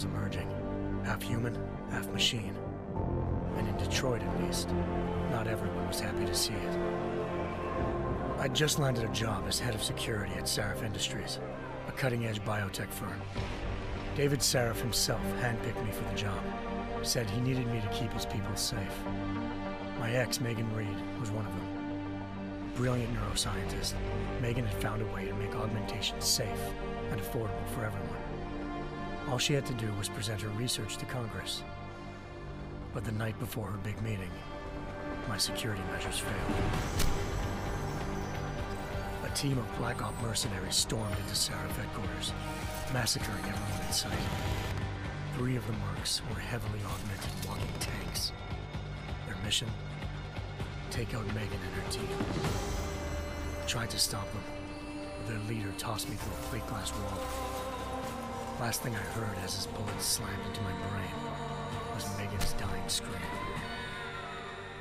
was emerging. Half human, half machine. And in Detroit, at least, not everyone was happy to see it. I'd just landed a job as head of security at Sarif Industries, a cutting-edge biotech firm. David Sarif himself handpicked me for the job, said he needed me to keep his people safe. My ex, Megan Reed, was one of them. Brilliant neuroscientist, Megan had found a way to make augmentation safe and affordable for everyone. All she had to do was present her research to Congress. But the night before her big meeting, my security measures failed. A team of Black Op mercenaries stormed into Sarif headquarters, massacring everyone in sight. 3 of the mercs were heavily augmented walking tanks. Their mission? Take out Megan and her team. I tried to stop them, but their leader tossed me through a plate glass wall. Last thing I heard as his bullets slammed into my brain was Megan's dying scream.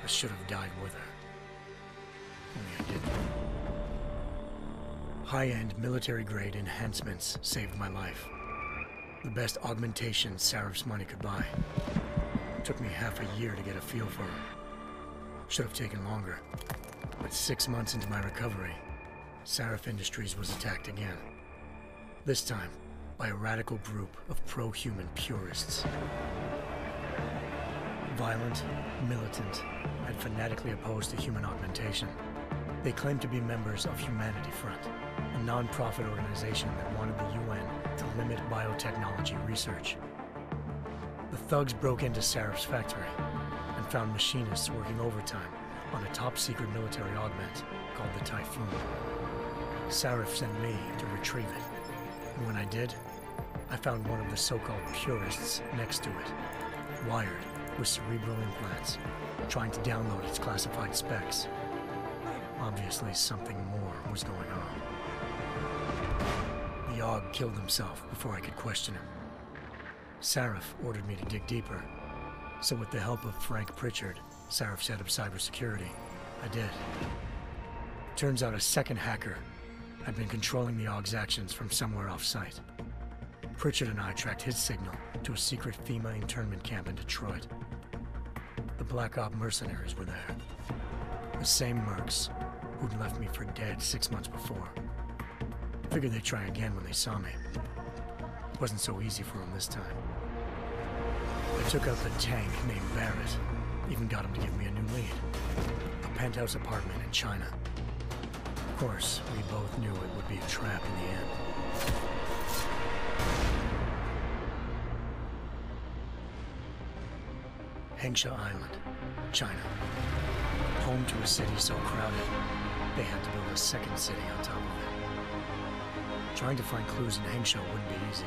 I should have died with her. Only I didn't. High-end military-grade enhancements saved my life. The best augmentation Sarif's money could buy. It took me half a year to get a feel for her. Should have taken longer. But 6 months into my recovery, Sarif Industries was attacked again. This time, by a radical group of pro-human purists. Violent, militant, and fanatically opposed to human augmentation. They claimed to be members of Humanity Front, a non-profit organization that wanted the UN to limit biotechnology research. The thugs broke into Sarif's factory and found machinists working overtime on a top-secret military augment called the Typhoon. Sarif sent me to retrieve it, and when I did, I found one of the so-called purists next to it, wired with cerebral implants, trying to download its classified specs. Obviously, something more was going on. The AUG killed himself before I could question him. Sarif ordered me to dig deeper, so with the help of Frank Pritchard, Sarif's head of cybersecurity, I did. Turns out a second hacker had been controlling the AUG's actions from somewhere off-site. Pritchard and I tracked his signal to a secret FEMA internment camp in Detroit. The Black Op mercenaries were there. The same mercs who'd left me for dead 6 months before. Figured they'd try again when they saw me. It wasn't so easy for them this time. I took out the tank named Barrett, even got him to give me a new lead. A penthouse apartment in China. Of course, we both knew it would be a trap in the end. Hengsha Island, China. Home to a city so crowded, they had to build a second city on top of it. Trying to find clues in Hengsha wouldn't be easy.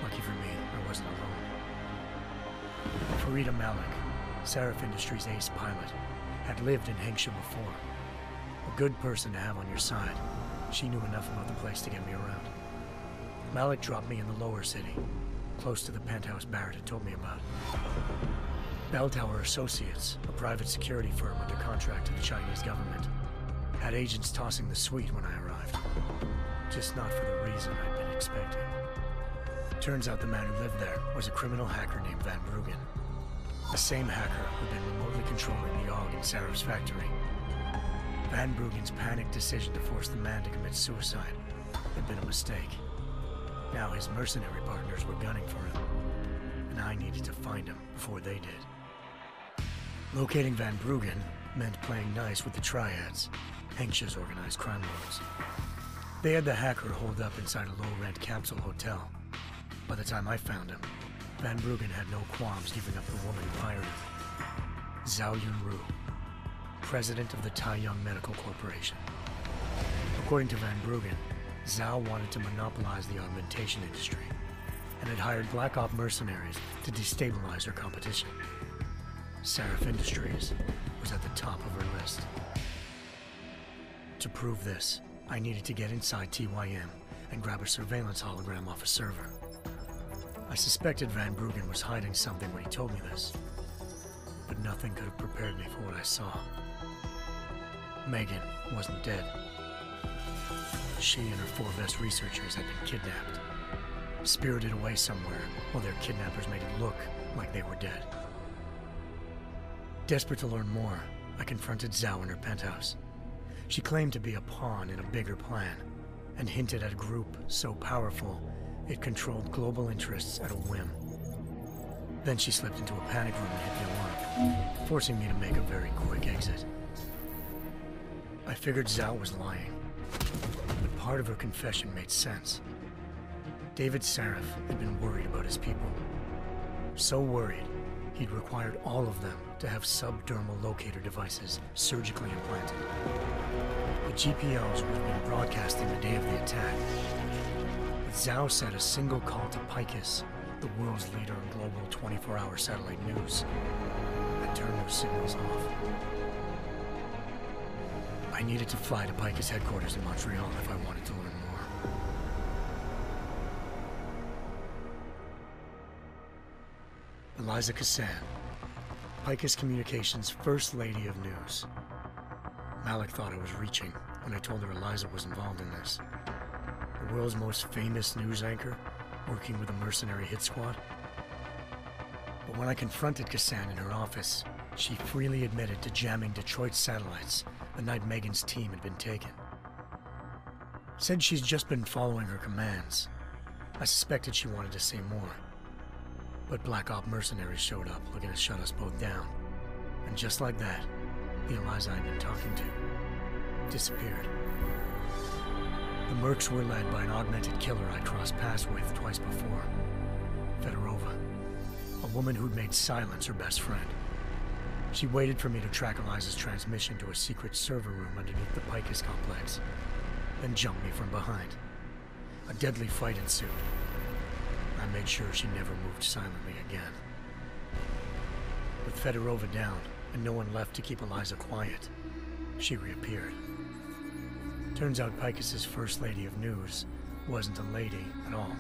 Lucky for me, I wasn't alone. Farida Malik, Sarif Industries' ace pilot, had lived in Hengsha before. A good person to have on your side. She knew enough about the place to get me around. Malik dropped me in the lower city, close to the penthouse Barrett had told me about. Bell Tower Associates, a private security firm under contract to the Chinese government, had agents tossing the suite when I arrived. Just not for the reason I'd been expecting. Turns out the man who lived there was a criminal hacker named Van Bruggen. The same hacker who'd been remotely controlling the AUG in Sarif's factory. Van Bruggen's panicked decision to force the man to commit suicide had been a mistake. Now his mercenary partners were gunning for him, and I needed to find him before they did. Locating Van Bruggen meant playing nice with the Triads, Hengsha's organized crime lords. They had the hacker holed up inside a low-rent capsule hotel. By the time I found him, Van Bruggen had no qualms giving up the woman who hired him. Zhao Yunru, president of the Taiyang Medical Corporation. According to Van Bruggen, Zhao wanted to monopolize the augmentation industry and had hired Black Op mercenaries to destabilize her competition. Sarif Industries was at the top of her list. To prove this, I needed to get inside TYM and grab a surveillance hologram off a server. I suspected Van Bruggen was hiding something when he told me this, but nothing could have prepared me for what I saw. Megan wasn't dead. She and her 4 best researchers had been kidnapped. spirited away somewhere while their kidnappers made it look like they were dead. Desperate to learn more, I confronted Zhao in her penthouse. She claimed to be a pawn in a bigger plan, and hinted at a group so powerful it controlled global interests at a whim. Then she slipped into a panic room and hit the alarm, forcing me to make a very quick exit. I figured Zhao was lying, but part of her confession made sense. David Sarif had been worried about his people. So worried, he'd required all of them to have subdermal locator devices surgically implanted. The GPOs would have been broadcasting the day of the attack. But Zhao said a single call to Picus, the world's leader in global 24-hour satellite news, had turned those signals off. I needed to fly to Picus headquarters in Montreal if I wanted to learn more. Eliza Cassan, Picus Communications' First Lady of News. Malik thought I was reaching when I told her Eliza was involved in this. The world's most famous news anchor, working with a mercenary hit squad. But when I confronted Cassan in her office, she freely admitted to jamming Detroit's satellites the night Megan's team had been taken. Said she's just been following her commands. I suspected she wanted to say more. But Black Op mercenaries showed up looking to shut us both down. And just like that, the Eliza I'd been talking to disappeared. The mercs were led by an augmented killer I'd crossed paths with twice before, Fedorova, a woman who'd made silence her best friend. She waited for me to track Eliza's transmission to a secret server room underneath the Picus complex, then jumped me from behind. A deadly fight ensued. I made sure she never moved silently again. With Fedorova down and no one left to keep Eliza quiet, she reappeared. Turns out Picus's First Lady of News wasn't a lady at all.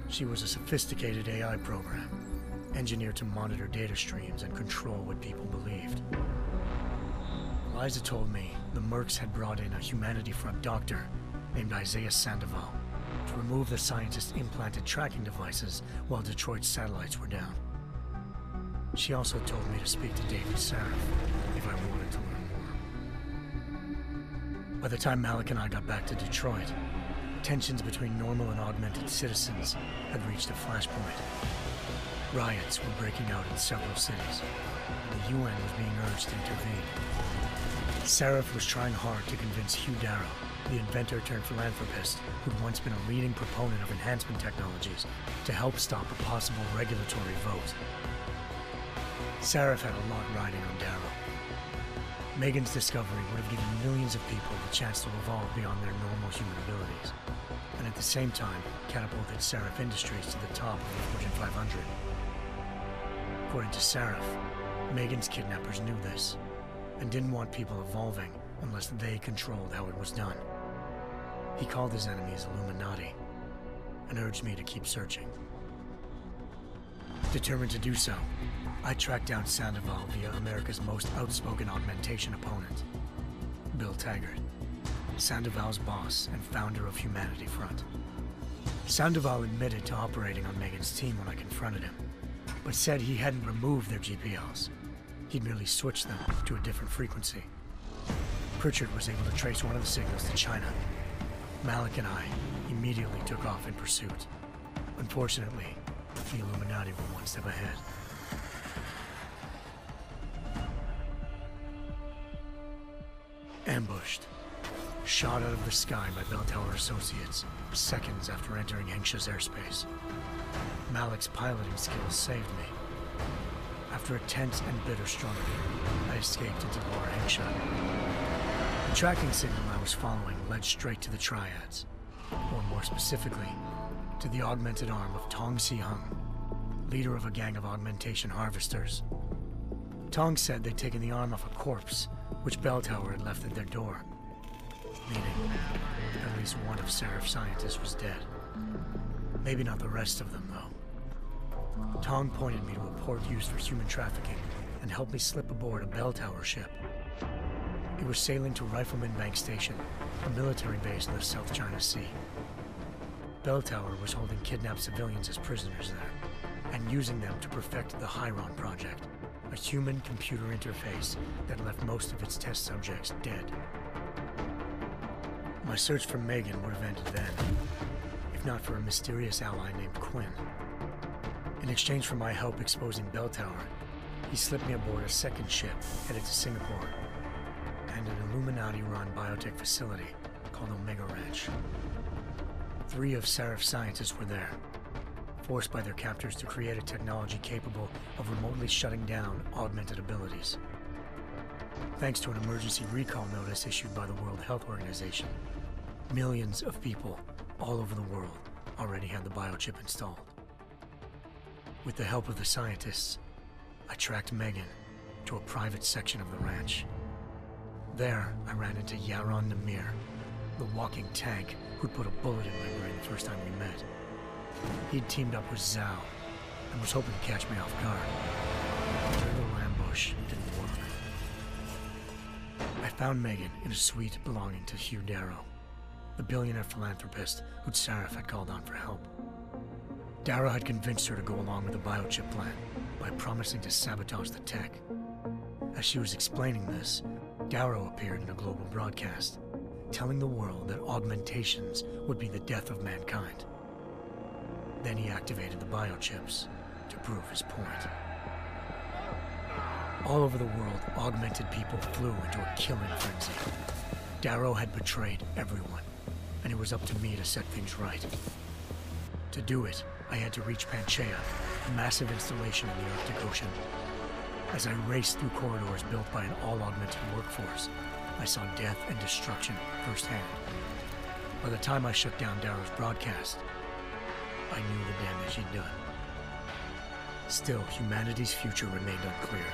She was a sophisticated AI program, engineered to monitor data streams and control what people believed. Eliza told me the mercs had brought in a Humanity Front doctor named Isaiah Sandoval to remove the scientist's implanted tracking devices while Detroit's satellites were down. She also told me to speak to David Sarif if I wanted to learn more. By the time Malik and I got back to Detroit, tensions between normal and augmented citizens had reached a flashpoint. Riots were breaking out in several cities, and the UN was being urged to intervene. Sarif was trying hard to convince Hugh Darrow, the inventor turned philanthropist who'd once been a leading proponent of enhancement technologies, to help stop a possible regulatory vote. Sarif had a lot riding on Darrow. Megan's discovery would have given millions of people the chance to evolve beyond their normal human abilities, and at the same time catapulted Sarif Industries to the top of the Fortune 500. According to Sarif, Megan's kidnappers knew this, and didn't want people evolving unless they controlled how it was done. He called his enemies Illuminati, and urged me to keep searching. Determined to do so, I tracked down Sandoval via America's most outspoken augmentation opponent, Bill Taggart, Sandoval's boss and founder of Humanity Front. Sandoval admitted to operating on Megan's team when I confronted him, but said he hadn't removed their GPLs. He'd merely switched them to a different frequency. Pritchard was able to trace one of the signals to China. Malik and I immediately took off in pursuit. Unfortunately, the Illuminati were one step ahead. Ambushed. Shot out of the sky by Bell Tower Associates, seconds after entering Hengsha's airspace. Malik's piloting skills saved me. After a tense and bitter struggle, I escaped into Lower Hengsha. The tracking signal I was following led straight to the Triads, or more specifically, to the augmented arm of Tong Si-hung, leader of a gang of augmentation harvesters. Tong said they'd taken the arm off a corpse, which Bell Tower had left at their door, meaning at least one of Sarif's scientists was dead. Maybe not the rest of them, though. Tong pointed me to a port used for human trafficking and helped me slip aboard a Bell Tower ship. It was sailing to Rifleman Bank Station, a military base in the South China Sea. Bell Tower was holding kidnapped civilians as prisoners there, and using them to perfect the Hyron Project, a human-computer interface that left most of its test subjects dead. My search for Megan would have ended then, if not for a mysterious ally named Quinn. In exchange for my help exposing Bell Tower, he slipped me aboard a second ship headed to Singapore and an Illuminati-run biotech facility called Omega Ranch. 3 of Seraph's scientists were there, forced by their captors to create a technology capable of remotely shutting down augmented abilities. Thanks to an emergency recall notice issued by the World Health Organization, millions of people all over the world already had the biochip installed. With the help of the scientists, I tracked Megan to a private section of the ranch. There, I ran into Yaron Namir, the walking tank who'd put a bullet in my brain the first time we met. He'd teamed up with Zhao and was hoping to catch me off guard. Their little ambush didn't work. I found Megan in a suite belonging to Hugh Darrow, the billionaire philanthropist who'd Seraph had called on for help. Darrow had convinced her to go along with the biochip plan by promising to sabotage the tech. As she was explaining this, Darrow appeared in a global broadcast, telling the world that augmentations would be the death of mankind. Then he activated the biochips to prove his point. All over the world, augmented people flew into a killing frenzy. Darrow had betrayed everyone, and it was up to me to set things right. To do it, I had to reach Panchaea, a massive installation in the Arctic Ocean. As I raced through corridors built by an all-augmented workforce, I saw death and destruction firsthand. By the time I shut down Darrow's broadcast, I knew the damage he'd done. Still, humanity's future remained unclear.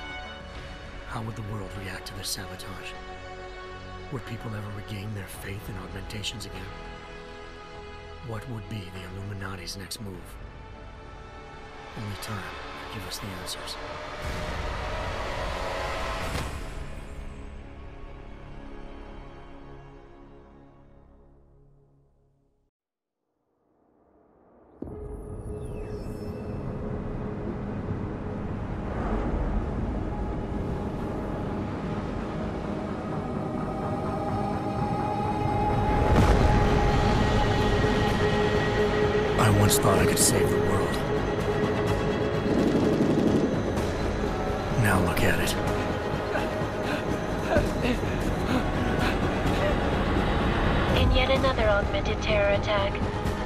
How would the world react to this sabotage? Would people ever regain their faith in augmentations again? What would be the Illuminati's next move? Only time will give us the answers. I once thought I could save the world. Now look at it. In yet another augmented terror attack,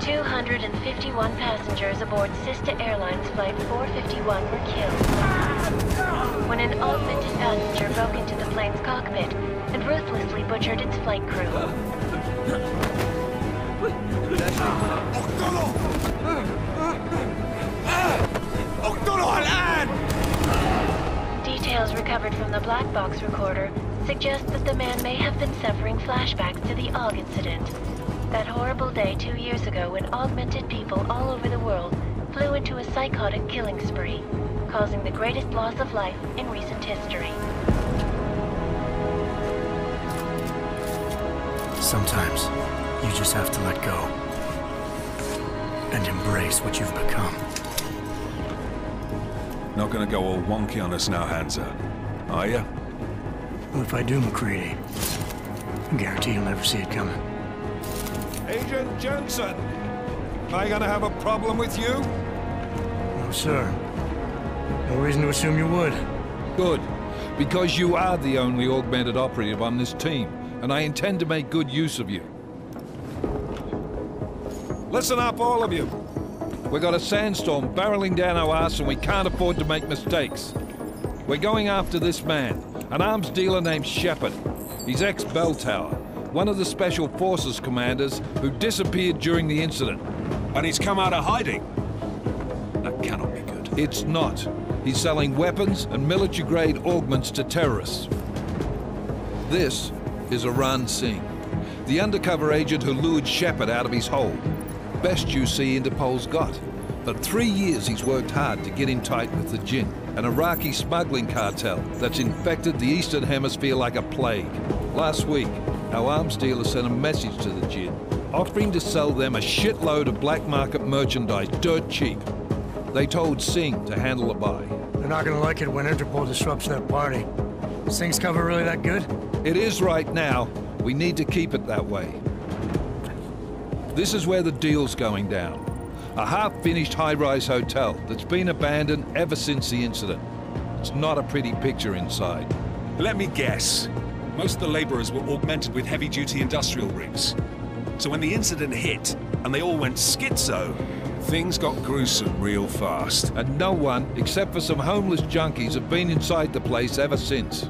251 passengers aboard Sister Airlines Flight 451 were killed when an augmented passenger broke into the plane's cockpit and ruthlessly butchered its flight crew. Details recovered from the black box recorder suggest that the man may have been suffering flashbacks to the AUG incident. That horrible day 2 years ago when augmented people all over the world flew into a psychotic killing spree, causing the greatest loss of life in recent history. Sometimes, you just have to let go and embrace what you've become. Not gonna go all wonky on us now, Hansa, are you? Well, if I do, McCready, I guarantee you'll never see it coming. Agent Jensen, am I gonna have a problem with you? No, sir. No reason to assume you would. Good, because you are the only augmented operative on this team, and I intend to make good use of you. Listen up, all of you. We've got a sandstorm barreling down our arse and we can't afford to make mistakes. We're going after this man, an arms dealer named Shepard. He's ex-Bell Tower, one of the Special Forces commanders who disappeared during the incident. And he's come out of hiding? That cannot be good. It's not. He's selling weapons and military-grade augments to terrorists. This is Iran Singh, the undercover agent who lured Shepard out of his hole. Best you see Interpol's got. But 3 years he's worked hard to get in tight with the Jinn, an Iraqi smuggling cartel that's infected the Eastern Hemisphere like a plague. Last week, our arms dealer sent a message to the Jinn, offering to sell them a shitload of black market merchandise dirt cheap. They told Singh to handle the buy. They're not gonna like it when Interpol disrupts their party. Sing's cover really that good? It is right now. We need to keep it that way. This is where the deal's going down. A half-finished high-rise hotel that's been abandoned ever since the incident. It's not a pretty picture inside. Let me guess. Most of the laborers were augmented with heavy-duty industrial rigs. So when the incident hit, and they all went schizo, things got gruesome real fast. And no one, except for some homeless junkies, have been inside the place ever since.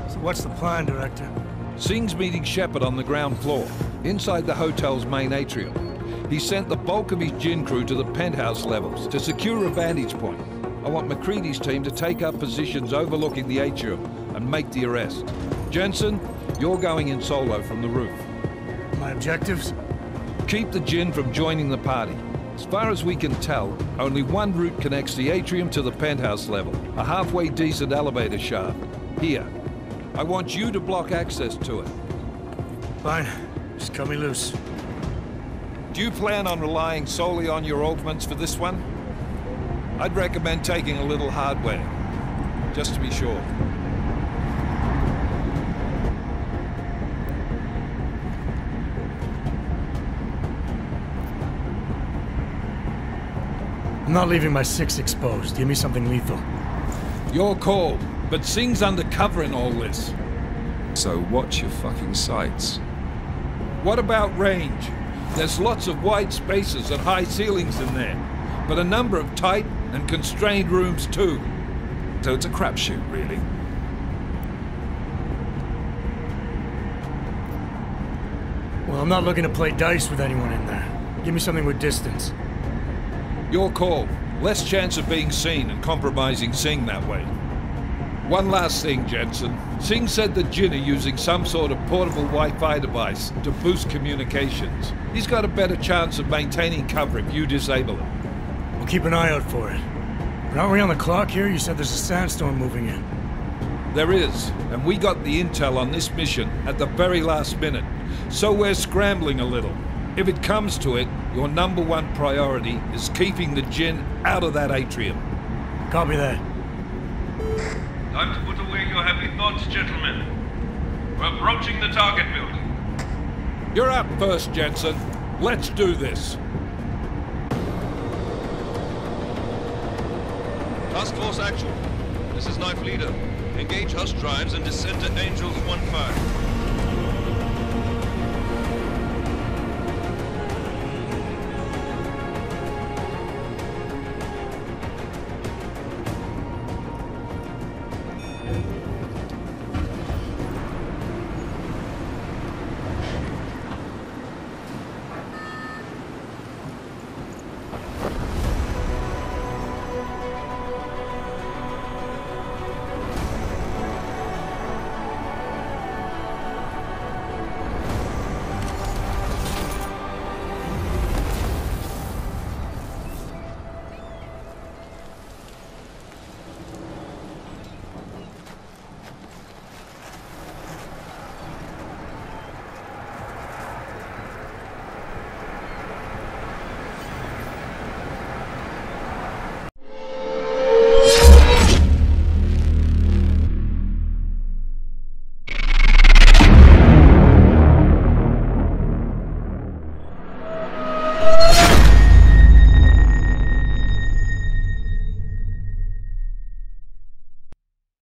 So what's the plan, Director? Singh's meeting Shepard on the ground floor, inside the hotel's main atrium. He sent the bulk of his gin crew to the penthouse levels to secure a vantage point. I want McCready's team to take up positions overlooking the atrium and make the arrest. Jensen, you're going in solo from the roof. My objectives? Keep the gin from joining the party. As far as we can tell, only one route connects the atrium to the penthouse level, a halfway decent elevator shaft. Here. I want you to block access to it. Fine. Just cut me loose. Do you plan on relying solely on your augments for this one? I'd recommend taking a little hardware, just to be sure. I'm not leaving my 6 exposed. Give me something lethal. Your call, but Singh's undercover in all this. So watch your fucking sights. What about range? There's lots of wide spaces and high ceilings in there, but a number of tight and constrained rooms too. So it's a crapshoot, really. Well, I'm not looking to play dice with anyone in there. Give me something with distance. Your call. Less chance of being seen and compromising Singh that way. One last thing, Jensen. Singh said the Jinn are using some sort of portable Wi-Fi device to boost communications. He's got a better chance of maintaining cover if you disable it. We'll keep an eye out for it. But aren't we on the clock here? You said there's a sandstorm moving in. There is, and we got the intel on this mission at the very last minute. So we're scrambling a little. If it comes to it, your #1 priority is keeping the Jinn out of that atrium. Copy that. Time to put away your heavy thoughts, gentlemen. We're approaching the target building. You're up first, Jensen. Let's do this. Task Force Actual. This is Knife Leader. Engage Hush drives and descend to Angels 1-5.